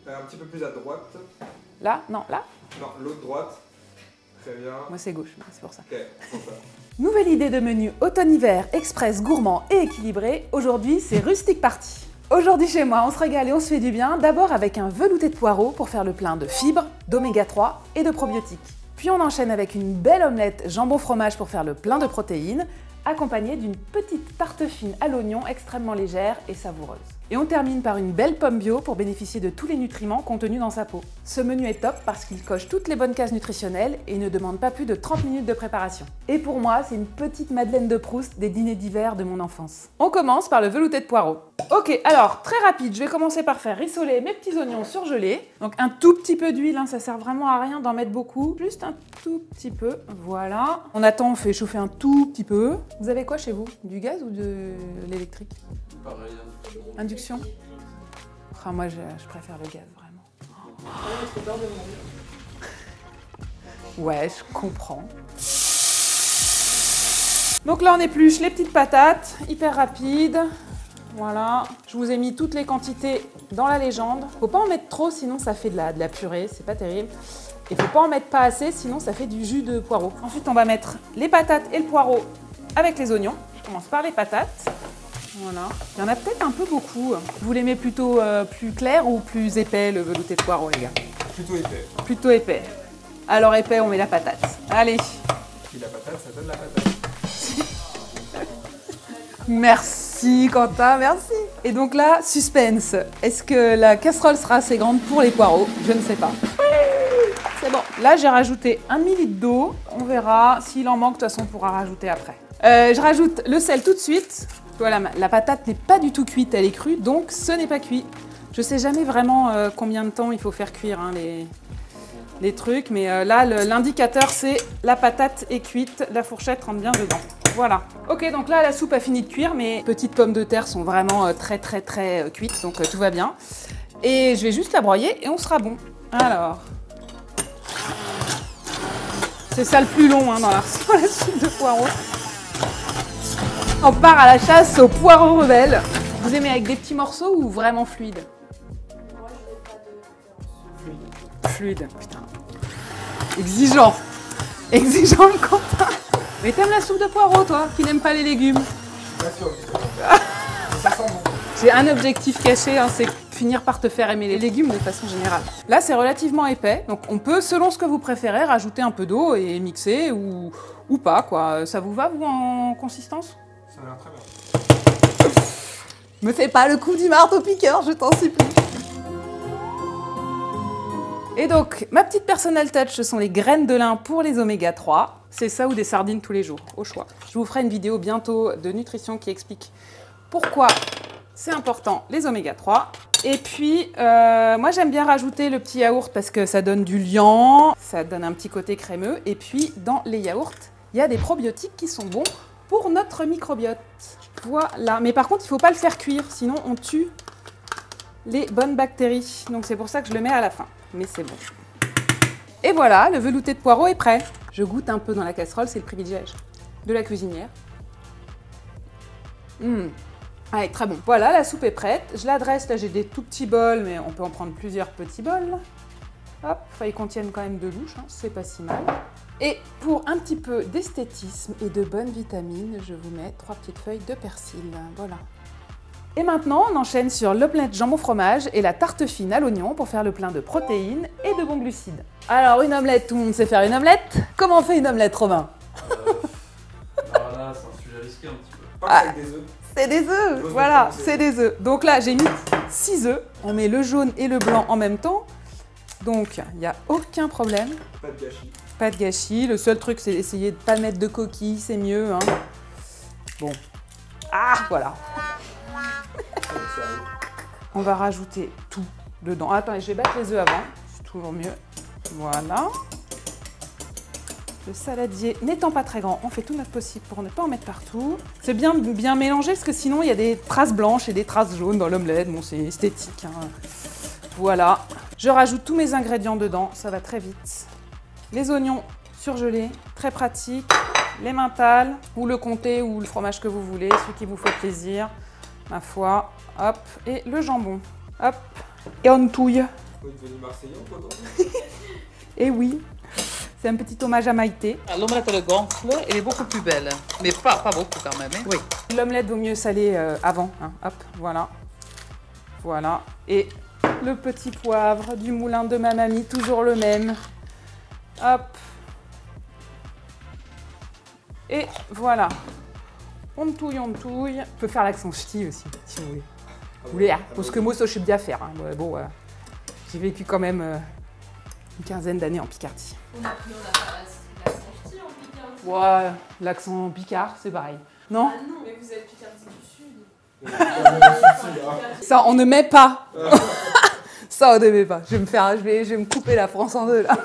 Un petit peu plus à droite. Là? Non, là? Non, l'autre droite. Très bien. Moi c'est gauche, c'est pour ça. Ok, pour ça. Nouvelle idée de menu automne-hiver, express, gourmand et équilibré. Aujourd'hui, c'est Rustic Party. Aujourd'hui chez moi, on se régale et on se fait du bien, d'abord avec un velouté de poireaux pour faire le plein de fibres, d'oméga 3 et de probiotiques. Puis on enchaîne avec une belle omelette jambon-fromage pour faire le plein de protéines, accompagnée d'une petite tarte fine à l'oignon extrêmement légère et savoureuse. Et on termine par une belle pomme bio pour bénéficier de tous les nutriments contenus dans sa peau. Ce menu est top parce qu'il coche toutes les bonnes cases nutritionnelles et ne demande pas plus de 30 minutes de préparation. Et pour moi, c'est une petite Madeleine de Proust des dîners d'hiver de mon enfance. On commence par le velouté de poireaux. Ok, alors très rapide, je vais commencer par faire rissoler mes petits oignons surgelés. Donc un tout petit peu d'huile, hein, ça sert vraiment à rien d'en mettre beaucoup, juste un tout petit peu, voilà. On attend, on fait chauffer un tout petit peu. Vous avez quoi chez vous? Du gaz ou de l'électrique? Pareil. Induction? Ah, moi je préfère le gaz, vraiment. Ouais, je comprends. Donc là on épluche les petites patates, hyper rapide. Voilà, je vous ai mis toutes les quantités dans la légende. Faut pas en mettre trop, sinon ça fait de la purée, c'est pas terrible. Et faut pas en mettre pas assez, sinon ça fait du jus de poireau. Ensuite on va mettre les patates et le poireau avec les oignons. Je commence par les patates. Voilà. Il y en a peut-être un peu beaucoup. Vous l'aimez plutôt plus clair ou plus épais, le velouté de poireau, les gars? Plutôt épais. Plutôt épais. Alors épais, on met la patate. Allez. Puis la patate, ça donne la patate. Merci Quentin, merci. Et donc là, suspense. Est-ce que la casserole sera assez grande pour les poireaux? Je ne sais pas. C'est bon. Là, j'ai rajouté 1 ml d'eau. On verra. S'il en manque, de toute façon, on pourra rajouter après. Je rajoute le sel tout de suite. Voilà, la patate n'est pas du tout cuite, elle est crue, donc ce n'est pas cuit. Je sais jamais vraiment combien de temps il faut faire cuire hein, les trucs, mais là, l'indicateur, c'est la patate est cuite, la fourchette rentre bien dedans. Voilà. Ok, donc là, la soupe a fini de cuire, mes petites pommes de terre sont vraiment très cuites, donc tout va bien. Et je vais juste la broyer et on sera bon. Alors, c'est ça le plus long hein, dans la soupe de poireaux. On part à la chasse aux poireaux rebelles. Vous aimez avec des petits morceaux ou vraiment fluide? Moi, je n'ai pas de Fluide, putain. Exigeant. Exigeant le Quentin. Mais t'aimes la soupe de poireaux, toi, qui n'aime pas les légumes? Pas sûr. Ça sent bon. J'ai un objectif caché, hein, c'est finir par te faire aimer les légumes de façon générale. Là, c'est relativement épais, donc on peut, selon ce que vous préférez, rajouter un peu d'eau et mixer ou pas, quoi. Ça vous va, vous, en consistance? Ça a l'air très bien. Me fais pas le coup du marteau-piqueur, je t'en supplie. Et donc, ma petite personal touch, ce sont les graines de lin pour les oméga 3. C'est ça ou des sardines tous les jours, au choix. Je vous ferai une vidéo bientôt de nutrition qui explique pourquoi c'est important les oméga 3. Et puis, moi j'aime bien rajouter le petit yaourt parce que ça donne du liant, ça donne un petit côté crémeux. Et puis, dans les yaourts, il y a des probiotiques qui sont bons pour notre microbiote. Voilà, mais par contre, il ne faut pas le faire cuire, sinon on tue les bonnes bactéries. Donc c'est pour ça que je le mets à la fin, mais c'est bon. Et voilà, le velouté de poireaux est prêt. Je goûte un peu dans la casserole, c'est le privilège de la cuisinière. Allez, très bon. Voilà, la soupe est prête. Je la dresse, là j'ai des tout petits bols, mais on peut en prendre plusieurs petits bols. Hop, enfin, ils contiennent quand même de louche, hein, c'est pas si mal. Et pour un petit peu d'esthétisme et de bonnes vitamines, je vous mets 3 petites feuilles de persil. Voilà. Et maintenant, on enchaîne sur l'omelette jambon fromage et la tarte fine à l'oignon pour faire le plein de protéines et de bons glucides. Alors, une omelette, tout le monde sait faire une omelette. Comment on fait une omelette, Romain? Alors là, c'est un sujet risqué un petit peu. Pas avec des œufs. C'est des œufs, voilà, c'est des œufs. Donc là, j'ai mis 6 œufs. On met le jaune et le blanc en même temps. Donc, il n'y a aucun problème. Pas de gâchis. Pas de gâchis. Le seul truc, c'est d'essayer de ne pas mettre de coquilles, c'est mieux. Hein. Bon. Ah, voilà. On va rajouter tout dedans. Attends, je vais battre les œufs avant. C'est toujours mieux. Voilà. Le saladier n'étant pas très grand, on fait tout notre possible pour ne pas en mettre partout. C'est bien mélangé parce que sinon il y a des traces blanches et des traces jaunes dans l'omelette. Bon, c'est esthétique. Hein. Voilà. Je rajoute tous mes ingrédients dedans, ça va très vite. Les oignons surgelés, très pratique. L'emmental, ou le comté, ou le fromage que vous voulez, celui qui vous fait plaisir. Ma foi. Hop. Et le jambon. Hop. Et on touille. On est devenu Marseillais en potant. Et oui, c'est un petit hommage à Maïté. L'omelette, elle gonfle, elle est beaucoup plus belle. Mais pas beaucoup quand même. Hein. Oui. L'omelette vaut mieux saler avant. Hein. Hop, voilà. Voilà. Et le petit poivre du moulin de ma mamie, toujours le même. Hop. Et voilà. On touille. On peut faire l'accent ch'ti aussi, si vous voulez. Vous voulez, hein, parce que moi, ça, je sais bien faire. Hein. Ouais, bon, j'ai vécu quand même une quinzaine d'années en Picardie. On a pas l'accent ch'ti en Picardie. Ouais, l'accent picard, c'est pareil. Non? Ah non, mais vous êtes Picardie du Sud. Ça, on ne met pas. Ça, on ne met pas. Je vais me couper la France en deux, là.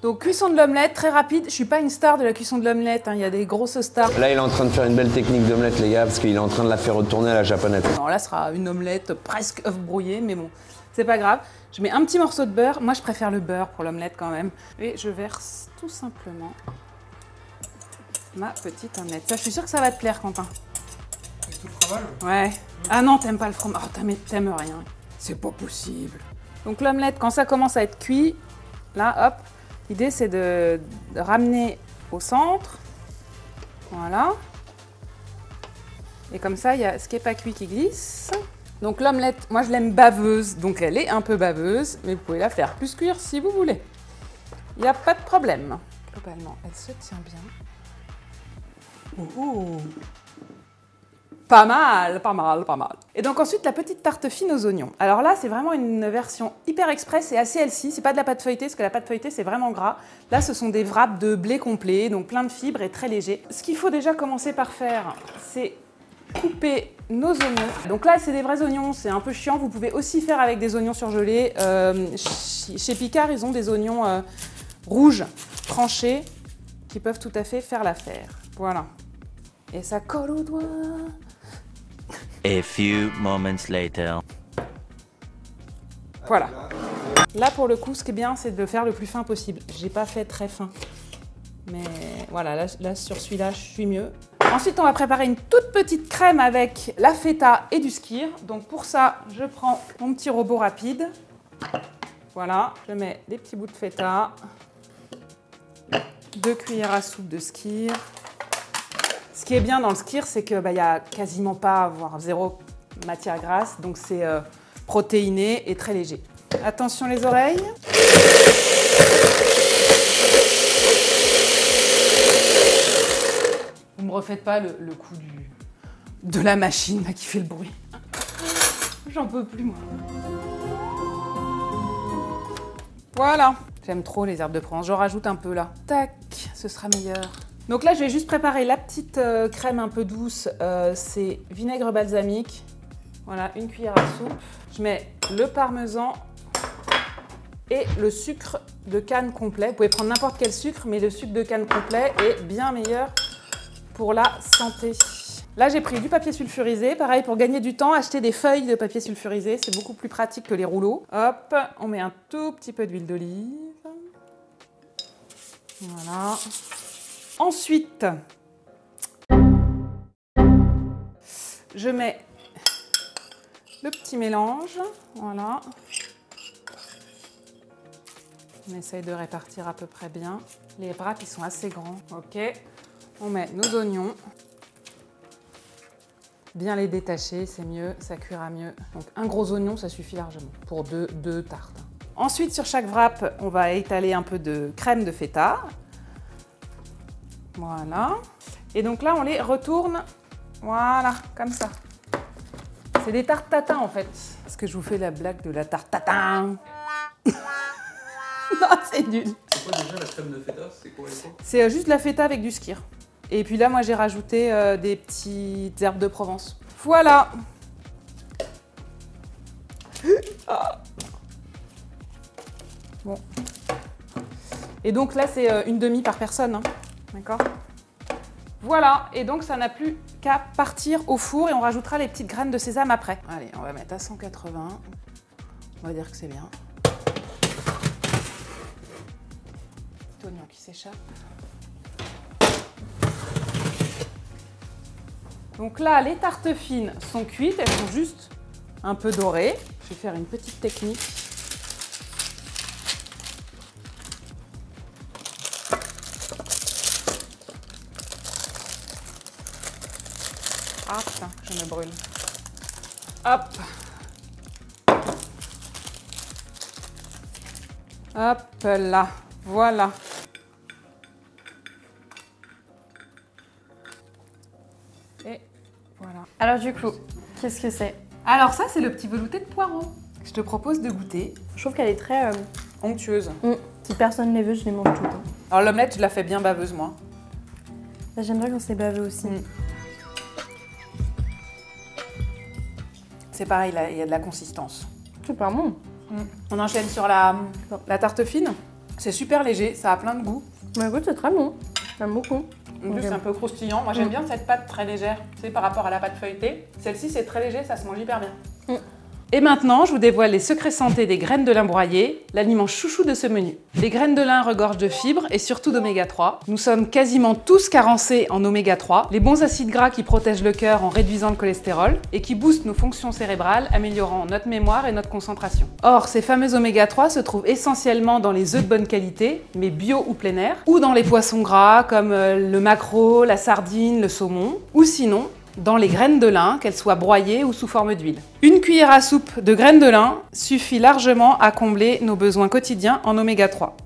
Donc, cuisson de l'omelette, très rapide. Je suis pas une star de la cuisson de l'omelette. Hein. Il y a des grosses stars. Là, il est en train de faire une belle technique d'omelette, les gars, parce qu'il est en train de la faire retourner à la japonaise. Alors là, ce sera une omelette presque œuf brouillé, mais bon, c'est pas grave. Je mets un petit morceau de beurre. Moi, je préfère le beurre pour l'omelette quand même. Et je verse tout simplement ma petite omelette. Ça, je suis sûre que ça va te plaire, Quentin. Avec tout le fromage. Ouais. Ah non, t'aimes pas le fromage. Oh, t'aimes rien. C'est pas possible. Donc l'omelette, quand ça commence à être cuit, là, hop, l'idée c'est de ramener au centre. Voilà. Et comme ça, il y a ce qui n'est pas cuit qui glisse. Donc l'omelette, moi je l'aime baveuse, donc elle est un peu baveuse, mais vous pouvez la faire plus cuire si vous voulez. Il n'y a pas de problème. Globalement, elle se tient bien. Ouh. Pas mal. Et donc ensuite, la petite tarte fine aux oignons. Alors là, c'est vraiment une version hyper express et assez healthy. C'est pas de la pâte feuilletée, parce que la pâte feuilletée, c'est vraiment gras. Là, ce sont des wraps de blé complet, donc plein de fibres et très léger. Ce qu'il faut déjà commencer par faire, c'est couper nos oignons. Donc là, c'est des vrais oignons, c'est un peu chiant. Vous pouvez aussi faire avec des oignons surgelés. Chez Picard, ils ont des oignons rouges, tranchés, qui peuvent tout à fait faire l'affaire. Voilà. Et ça colle aux doigts. A few moments later. Voilà. Là, pour le coup, ce qui est bien, c'est de le faire le plus fin possible. J'ai pas fait très fin. Mais voilà, là sur celui-là, je suis mieux. Ensuite, on va préparer une toute petite crème avec la feta et du skyr. Donc pour ça, je prends mon petit robot rapide. Voilà, je mets des petits bouts de feta. 2 cuillères à soupe de skyr. Ce qui est bien dans le skyr, c'est qu'il n'y a quasiment pas, voire zéro matière grasse. Donc c'est protéiné et très léger. Attention les oreilles. Vous me refaites pas le coup de la machine là, qui fait le bruit. J'en peux plus moi. Voilà. J'aime trop les herbes de Provence. J'en rajoute un peu là. Tac, ce sera meilleur. Donc là, je vais juste préparer la petite crème un peu douce. C'est vinaigre balsamique. Voilà, 1 cuillère à soupe. Je mets le parmesan et le sucre de canne complet. Vous pouvez prendre n'importe quel sucre, mais le sucre de canne complet est bien meilleur pour la santé. Là, j'ai pris du papier sulfurisé. Pareil, pour gagner du temps, acheter des feuilles de papier sulfurisé. C'est beaucoup plus pratique que les rouleaux. Hop, on met un tout petit peu d'huile d'olive. Voilà. Ensuite, je mets le petit mélange. Voilà. On essaye de répartir à peu près bien. Les wraps, ils sont assez grands. Ok. On met nos oignons. Bien les détacher, c'est mieux, ça cuira mieux. Donc un gros oignon, ça suffit largement pour deux tartes. Ensuite, sur chaque wrap, on va étaler un peu de crème de feta. Voilà. Et donc là, on les retourne, voilà, comme ça. C'est des tartes tatin en fait. Est-ce que je vous fais la blague de la tarte tatin? Non, c'est nul. C'est quoi déjà la crème de feta? C'est quoi les quoi? C'est juste de la feta avec du skyr. Et puis là, moi, j'ai rajouté des petites herbes de Provence. Voilà. Ah. Bon. Et donc là, c'est une demi par personne. Hein. D'accord? Voilà. Et donc, ça n'a plus qu'à partir au four et on rajoutera les petites graines de sésame après. Allez, on va mettre à 180. On va dire que c'est bien. Petit oignon qui s'échappe. Donc là, les tartes fines sont cuites, elles sont juste un peu dorées. Je vais faire une petite technique Ah putain, je me brûle. Hop. Hop là, voilà. Et voilà. Alors du coup, qu'est-ce que c'est? Alors ça, c'est le petit velouté de poireau. Je te propose de goûter. Je trouve qu'elle est très... Onctueuse. Si personne ne les veut, je les mange tout le temps. Alors l'omelette, je la fais bien baveuse, moi. Bah, j'aimerais quand c'est bavé aussi. C'est pareil, là, il y a de la consistance. Super bon. On enchaîne sur la tarte fine. C'est super léger, ça a plein de goût. Bah écoute, c'est très bon. J'aime beaucoup. En plus, c'est un peu croustillant. Moi, j'aime bien cette pâte très légère, tu sais, par rapport à la pâte feuilletée. Celle-ci, c'est très léger, ça se mange hyper bien. Et maintenant, je vous dévoile les secrets santé des graines de lin broyées, l'aliment chouchou de ce menu. Les graines de lin regorgent de fibres et surtout d'oméga 3. Nous sommes quasiment tous carencés en oméga 3, les bons acides gras qui protègent le cœur en réduisant le cholestérol et qui boostent nos fonctions cérébrales, améliorant notre mémoire et notre concentration. Or, ces fameux oméga 3 se trouvent essentiellement dans les œufs de bonne qualité, mais bio ou plein air, ou dans les poissons gras comme le maquereau, la sardine, le saumon, ou sinon dans les graines de lin, qu'elles soient broyées ou sous forme d'huile. Une cuillère à soupe de graines de lin suffit largement à combler nos besoins quotidiens en oméga 3.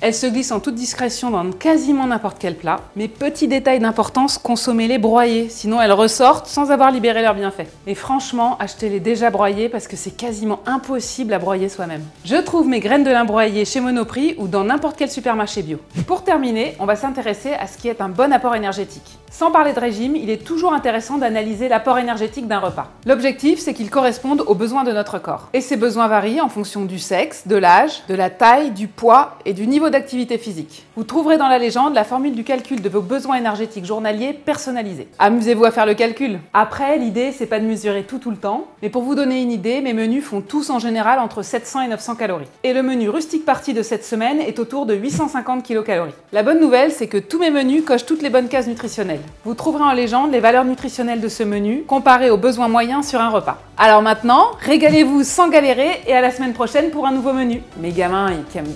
Elles se glissent en toute discrétion dans quasiment n'importe quel plat. Mais petit détail d'importance, consommez-les broyées, sinon elles ressortent sans avoir libéré leurs bienfaits. Et franchement, achetez-les déjà broyées parce que c'est quasiment impossible à broyer soi-même. Je trouve mes graines de lin broyées chez Monoprix ou dans n'importe quel supermarché bio. Pour terminer, on va s'intéresser à ce qui est un bon apport énergétique. Sans parler de régime, il est toujours intéressant d'analyser l'apport énergétique d'un repas. L'objectif, c'est qu'il corresponde aux besoins de notre corps. Et ces besoins varient en fonction du sexe, de l'âge, de la taille, du poids et du niveau d'activité physique. Vous trouverez dans la légende la formule du calcul de vos besoins énergétiques journaliers personnalisés. Amusez-vous à faire le calcul. Après, l'idée, c'est pas de mesurer tout le temps, mais pour vous donner une idée, mes menus font tous en général entre 700 et 900 calories. Et le menu Rustic Party de cette semaine est autour de 850 kcal. La bonne nouvelle, c'est que tous mes menus cochent toutes les bonnes cases nutritionnelles. Vous trouverez en légende les valeurs nutritionnelles de ce menu comparées aux besoins moyens sur un repas. Alors maintenant, régalez-vous sans galérer et à la semaine prochaine pour un nouveau menu. Mes gamins,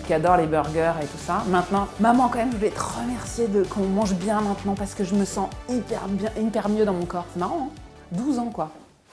qui adorent les burgers et tout ça. Maintenant, maman, quand même, je voulais te remercier qu'on mange bien maintenant parce que je me sens hyper mieux dans mon corps. C'est marrant, hein ? 12 ans, quoi.